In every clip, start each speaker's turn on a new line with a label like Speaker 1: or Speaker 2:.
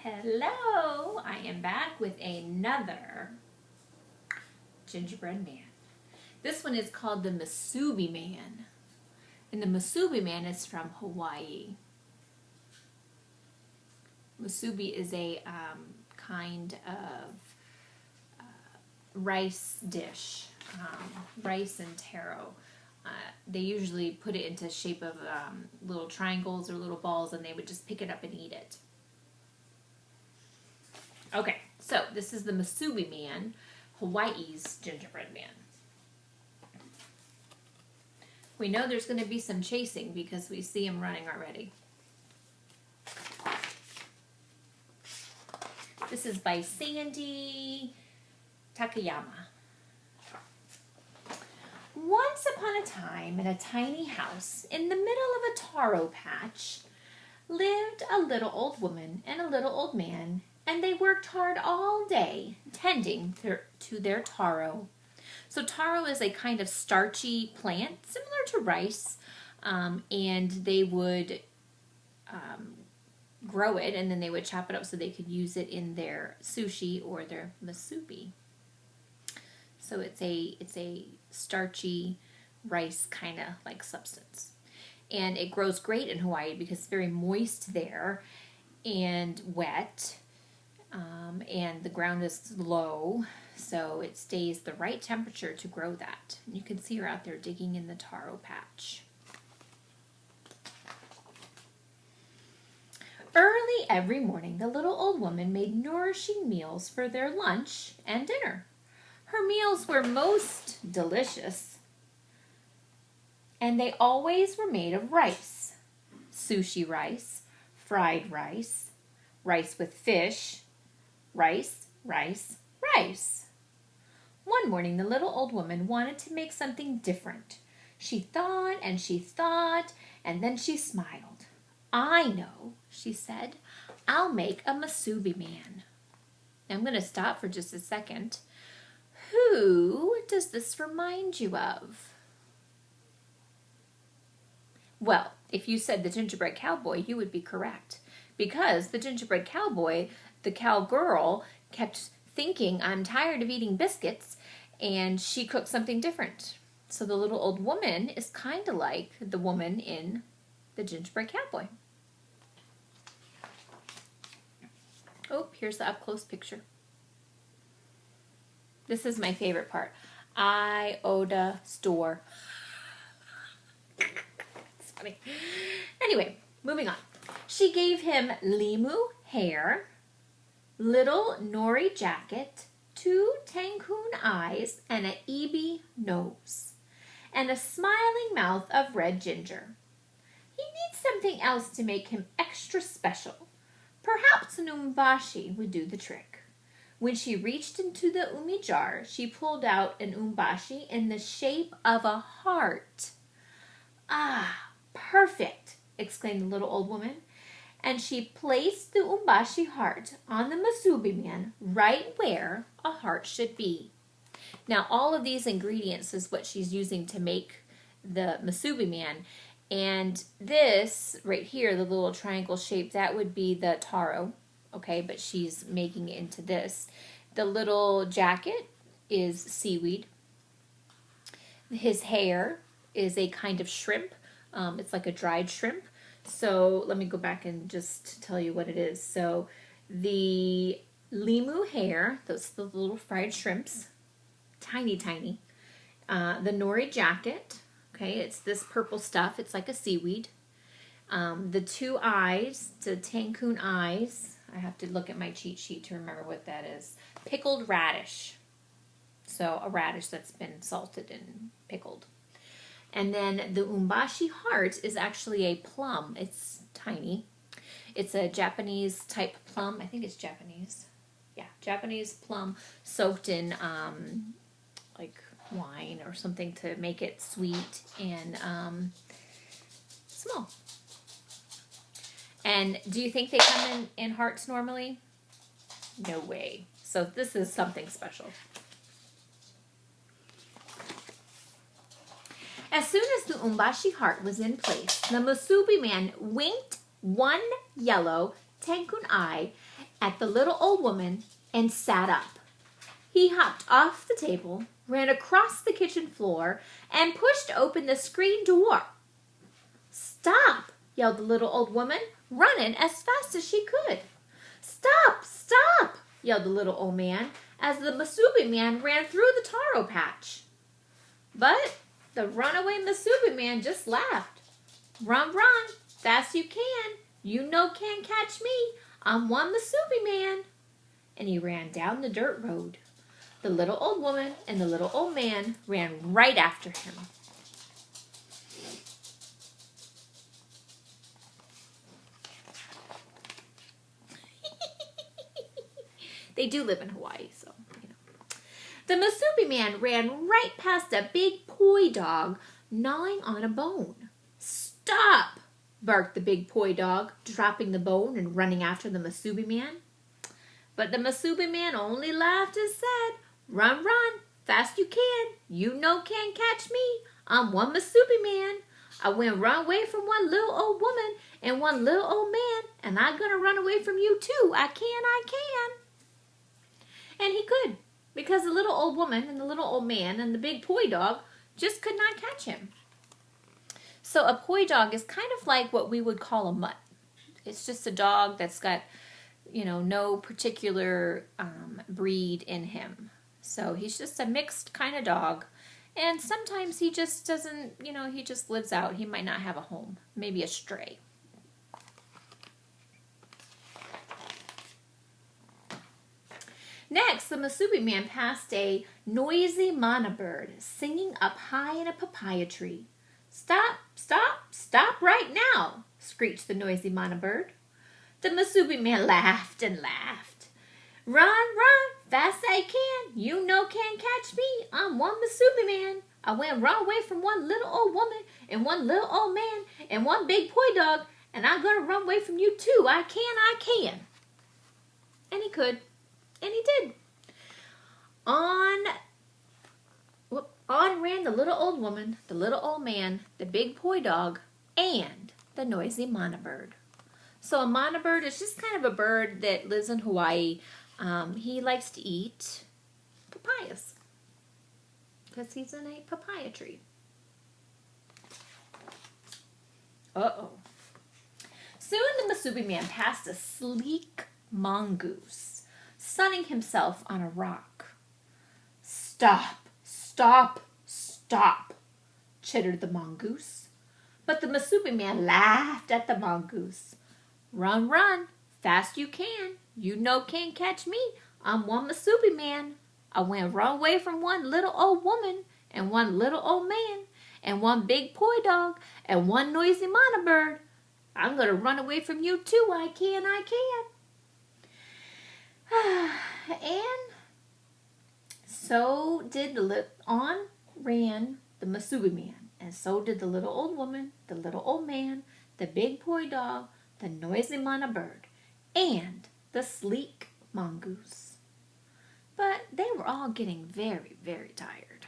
Speaker 1: Hello, I am back with another gingerbread man. This one is called the Musubi Man. And the Musubi Man is from Hawaii. Musubi is a kind of rice dish, rice and taro. They usually put it into shape of little triangles or little balls, and they would just pick it up and eat it. Okay, so this is the Musubi Man, Hawaii's gingerbread man. We know there's going to be some chasing because we see him running already. This is by Sandi, Takayama. Once upon a time, in a tiny house in the middle of a taro patch, lived a little old woman and a little old man, and they worked hard all day tending to their taro. So taro is a kind of starchy plant, similar to rice, and they would grow it, and then they would chop it up so they could use it in their sushi or their musubi. So it's a starchy rice kind of like substance. And it grows great in Hawaii because it's very moist there and wet, and the ground is low, so it stays the right temperature to grow that. And you can see her out there digging in the taro patch. Early every morning, the little old woman made nourishing meals for their lunch and dinner. Her meals were most delicious, and they always were made of rice. Sushi rice, fried rice, rice with fish, rice, rice, rice. One morning, the little old woman wanted to make something different. She thought, and then she smiled. "I know," she said. "I'll make a Musubi Man." Now, I'm going to stop for just a second. Who does this remind you of? Well, if you said the gingerbread cowboy, you would be correct. Because the gingerbread cowboy, the cowgirl, kept thinking, "I'm tired of eating biscuits," and she cooked something different. So the little old woman is kind of like the woman in the gingerbread cowboy. Oh, here's the up-close picture. This is my favorite part. Iota store. It's funny. Anyway, moving on. She gave him limu hair, little nori jacket, 2 Cancun eyes, and an ebi nose, and a smiling mouth of red ginger. He needs something else to make him extra special. Perhaps an umbashi would do the trick. When she reached into the umi jar, she pulled out an umbashi in the shape of a heart. "Ah, perfect!" exclaimed the little old woman. And she placed the umbashi heart on the Musubi Man right where a heart should be. Now, all of these ingredients is what she's using to make the Musubi Man. And this right here, the little triangle shape, that would be the taro. Okay, but she's making it into this. The little jacket is seaweed. His hair is a kind of shrimp. It's like a dried shrimp. So let me go back and just tell you what it is. So the limu hair, those the little fried shrimps, tiny, tiny. The nori jacket, okay, it's this purple stuff. It's like a seaweed. The 2 eyes, the Cancun eyes. I have to look at my cheat sheet to remember what that is. Pickled radish. So a radish that's been salted and pickled. And then the umbashi heart is actually a plum. It's tiny. It's a Japanese type plum. I think it's Japanese. Yeah, Japanese plum soaked in like wine or something to make it sweet and small. And do you think they come in hearts normally? No way. So this is something special. As soon as the umbashi heart was in place, the Musubi Man winked one yellow Cancun eye at the little old woman and sat up. He hopped off the table, ran across the kitchen floor, and pushed open the screen door. "Stop!" yelled the little old woman, running as fast as she could. "Stop! Stop!" yelled the little old man as the Musubi Man ran through the taro patch. But the runaway Musubi Man just laughed. "Run, run, fast you can. You no can catch me. I'm one Musubi Man." And he ran down the dirt road. The little old woman and the little old man ran right after him. They do live in Hawaii, so, you know. The Musubi Man ran right past a big poi dog gnawing on a bone. "Stop!" barked the big poi dog, dropping the bone and running after the Musubi Man. But the Musubi Man only laughed and said, "Run, run, fast you can. You no can catch me. I'm one Musubi Man. I went run away from one little old woman and one little old man, and I'm gonna run away from you too. I can. And he could, because the little old woman and the little old man and the big poi dog just could not catch him. So a poi dog is kind of like what we would call a mutt. It's just a dog that's got, you know, no particular breed in him. So he's just a mixed kind of dog. And sometimes he just doesn't, you know, he just lives out. He might not have a home. Maybe a stray. Next, the Musubi Man passed a noisy mana bird singing up high in a papaya tree. "Stop, stop, stop right now," screeched the noisy mana bird. The Musubi Man laughed and laughed. "Run, run, fast I can. You no can catch me. I'm one Musubi Man. I went run away from one little old woman and one little old man and one big poi dog, and I'm going to run away from you too. I can. And he could. And he did. On ran the little old woman, the little old man, the big poi dog, and the noisy mana bird. So a mana bird is just kind of a bird that lives in Hawaii. He likes to eat papayas because he's in a papaya tree. Uh-oh. Soon the Musubi Man passed a sleek mongoose, sunning himself on a rock. "Stop, stop, stop," chittered the mongoose. But the Musubi Man laughed at the mongoose. "Run, run, fast you can. You no can catch me. I'm one Musubi Man. I went run away from one little old woman and one little old man and one big poi dog and one noisy mana bird. I'm going to run away from you too. I can. And so did on ran the Musubi Man, and so did the little old woman, the little old man, the big poi dog, the noisy mana bird, and the sleek mongoose. But they were all getting very, very tired.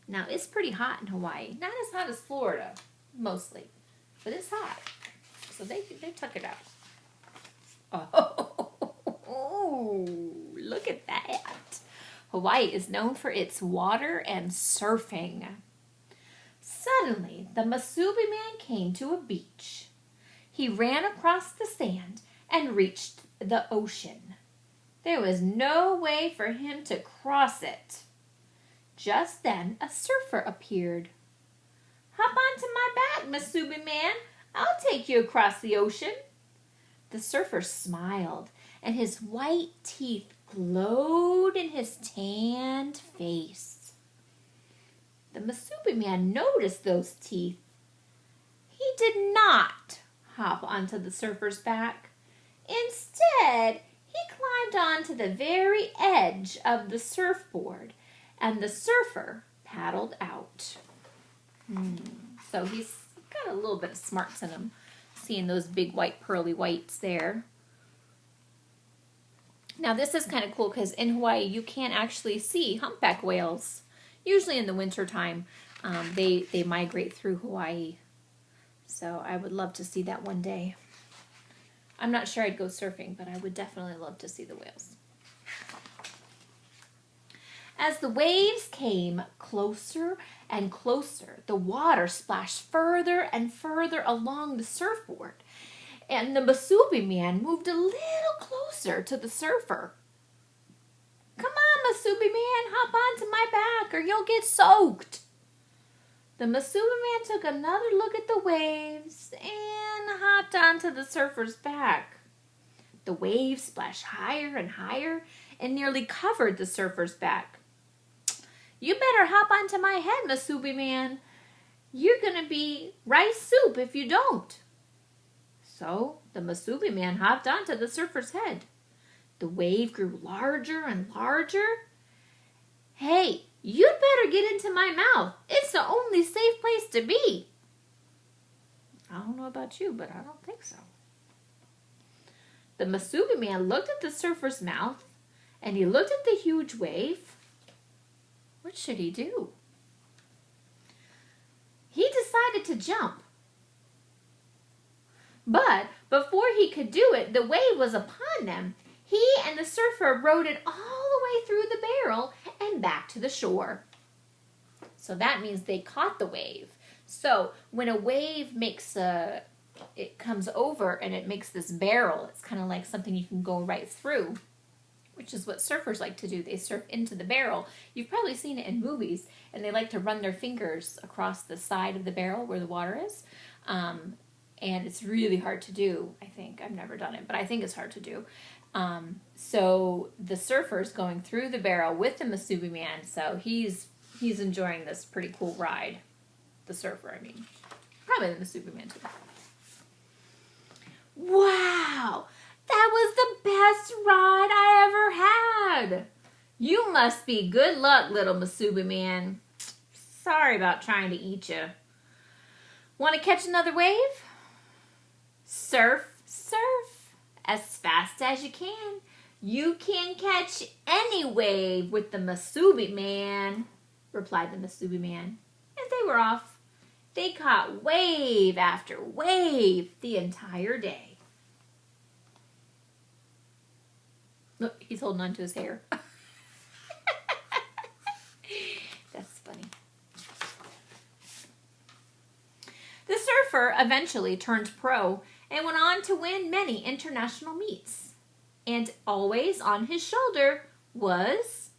Speaker 1: Now, it's pretty hot in Hawaii. Not as hot as Florida, mostly, but it's hot. So they took it out. Oh, look at that. Hawaii is known for its water and surfing. Suddenly, the Musubi Man came to a beach. He ran across the sand and reached the ocean. There was no way for him to cross it. Just then, a surfer appeared. "Hop onto my back, Musubi Man. I'll take you across the ocean." The surfer smiled, and his white teeth glowed in his tanned face. The Musubi Man noticed those teeth. He did not hop onto the surfer's back. Instead, he climbed onto the very edge of the surfboard, and the surfer paddled out. So he's got a little bit of smarts in him, seeing those big white pearly whites there. Now this is kind of cool because in Hawaii you can't actually see humpback whales. Usually in the wintertime they migrate through Hawaii. So I would love to see that one day. I'm not sure I'd go surfing, but I would definitely love to see the whales. As the waves came closer and closer, the water splashed further and further along the surfboard, and the Musubi Man moved a little closer to the surfer. Come on, Musubi Man, hop onto my back or you'll get soaked. The Musubi Man took another look at the waves and hopped onto the surfer's back. The waves splashed higher and higher and nearly covered the surfer's back. You better hop onto my head, Musubi Man. You're going to be rice soup if you don't. So the Musubi Man hopped onto the surfer's head. The wave grew larger and larger. Hey, you'd better get into my mouth. It's the only safe place to be. I don't know about you, but I don't think so. The Musubi Man looked at the surfer's mouth, and he looked at the huge wave. What should he do? He decided to jump. But before he could do it, the wave was upon them. He and the surfer rode it all the way through the barrel and back to the shore. So that means they caught the wave. So when a wave it comes over and it makes this barrel, it's kind of like something you can go right through, which is what surfers like to do. They surf into the barrel. You've probably seen it in movies, and they like to run their fingers across the side of the barrel where the water is. And it's really hard to do, I think. I've never done it, but I think it's hard to do. So the surfer's going through the barrel with the Musubi Man, so he's enjoying this pretty cool ride. The surfer, I mean. Probably the Musubi Man, too. Wow! That was the best ride I ever had! You must be good luck, little Musubi Man. Sorry about trying to eat you. Want to catch another wave? Surf, surf, as fast as you can. You can catch any wave with the Musubi Man, replied the Musubi Man. And they were off. They caught wave after wave the entire day. Look, he's holding on to his hair. That's funny. The surfer eventually turned pro and went on to win many international meets. And always on his shoulder was,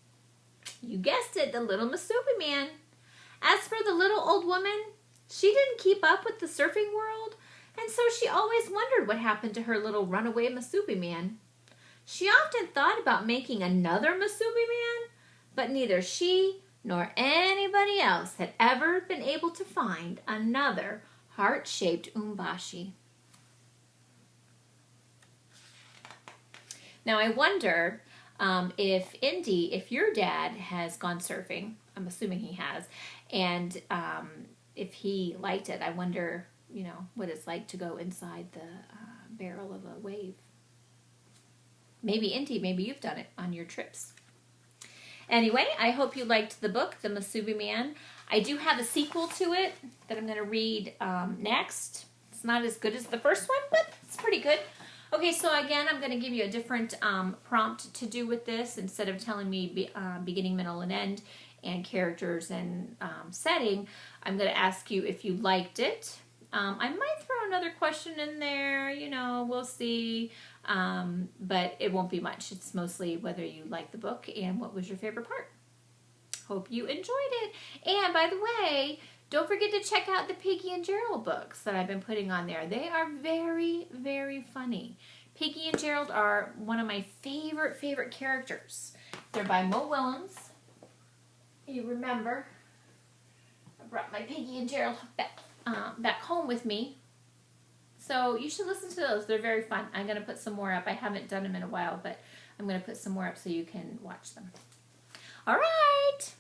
Speaker 1: you guessed it, the little Musubi Man. As for the little old woman, she didn't keep up with the surfing world, and so she always wondered what happened to her little runaway Musubi Man. She often thought about making another Musubi Man, but neither she nor anybody else had ever been able to find another heart-shaped umbashi. Now I wonder if your dad has gone surfing, I'm assuming he has, and if he liked it, I wonder, what it's like to go inside the barrel of a wave. Maybe Indy, maybe you've done it on your trips. Anyway, I hope you liked the book, The Musubi Man. I do have a sequel to it that I'm going to read next. It's not as good as the first one, but it's pretty good. Okay, so again, I'm going to give you a different prompt to do with this. Instead of telling me beginning, middle, and end, and characters and setting, I'm going to ask you if you liked it. I might throw another question in there, we'll see. But it won't be much. It's mostly whether you like the book and what was your favorite part. Hope you enjoyed it. And by the way, don't forget to check out the Piggy and Gerald books that I've been putting on there. They are very, very funny. Piggy and Gerald are one of my favorite characters. They're by Mo Willems. You remember, I brought my Piggy and Gerald back home with me. So you should listen to those. They're very fun. I'm going to put some more up. I haven't done them in a while, but I'm going to put some more up so you can watch them. All right.